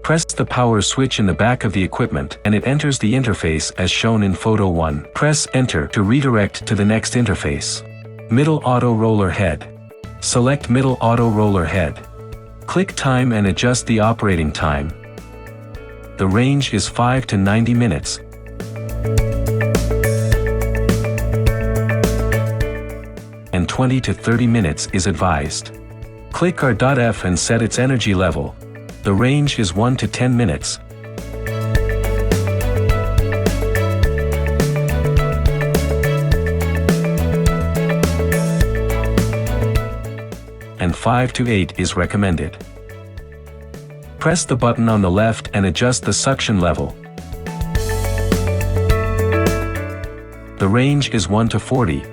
Press the power switch in the back of the equipment and it enters the interface as shown in photo 1. Press Enter to redirect to the next interface. Middle auto roller head. Select middle auto roller head. Click time and adjust the operating time. The range is 5 to 90 minutes. And 20 to 30 minutes is advised. Click R.F and set its energy level. The range is 1 to 10 minutes. And 5 to 8 is recommended. Press the button on the left and adjust the suction level. The range is 1 to 40.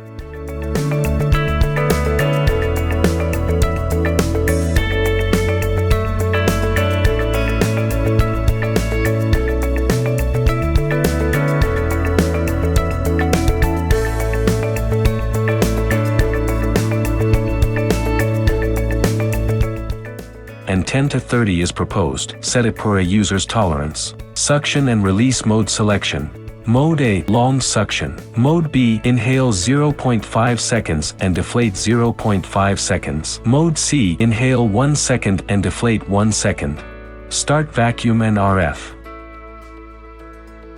And 10 to 30 is proposed. Set it per a user's tolerance. Suction and release mode selection. Mode A, long suction. Mode B, inhale 0.5 seconds and deflate 0.5 seconds. Mode C, inhale 1 second and deflate 1 second. Start vacuum and RF.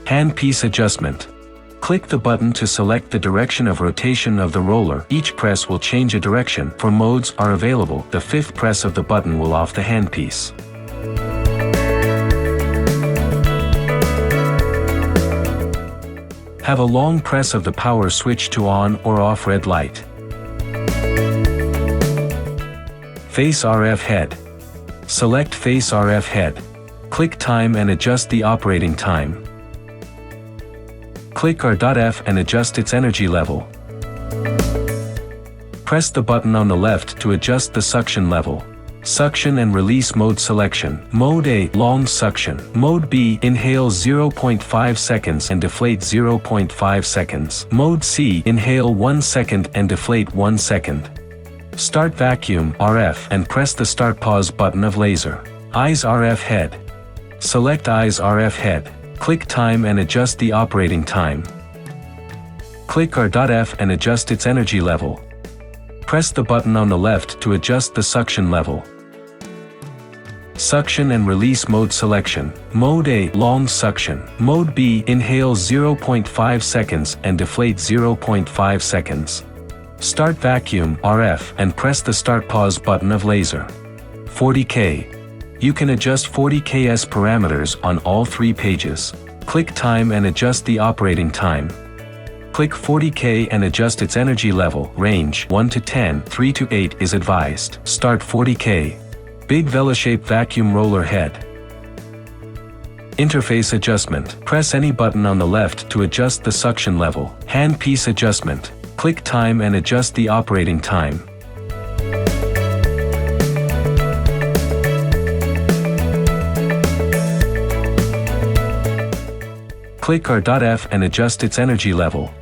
Handpiece adjustment. Click the button to select the direction of rotation of the roller. Each press will change a direction. 4 modes are available. The 5th press of the button will off the handpiece. Have a long press of the power switch to on or off red light. Face RF head. Select Face RF head. Click time and adjust the operating time. Click R.F and adjust its energy level. Press the button on the left to adjust the suction level. Suction and release mode selection. Mode A, long suction. Mode B, inhale 0.5 seconds and deflate 0.5 seconds. Mode C, inhale 1 second and deflate 1 second. Start vacuum, RF, and press the start pause button of laser. Eyes RF head. Select Eyes RF head. Click time and adjust the operating time. Click R.F and adjust its energy level. Press the button on the left to adjust the suction level. Suction and release mode selection. Mode A, long suction. Mode B, inhale 0.5 seconds and deflate 0.5 seconds. Start vacuum, RF, and press the start pause button of laser. 40K. You can adjust 40K's parameters on all 3 pages. Click time and adjust the operating time. Click 40K and adjust its energy level. Range 1 to 10, 3 to 8 is advised. Start 40K. Big Vela-shaped vacuum roller head. Interface adjustment. Press any button on the left to adjust the suction level. Handpiece adjustment. Click time and adjust the operating time. Click R.F and adjust its energy level.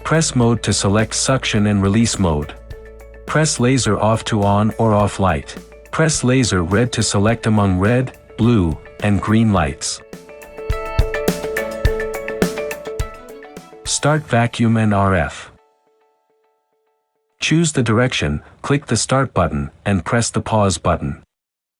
Press mode to select suction and release mode. Press laser off to on or off light. Press laser red to select among red, blue, and green lights. Start vacuum and RF. Choose the direction, click the start button, and press the pause button.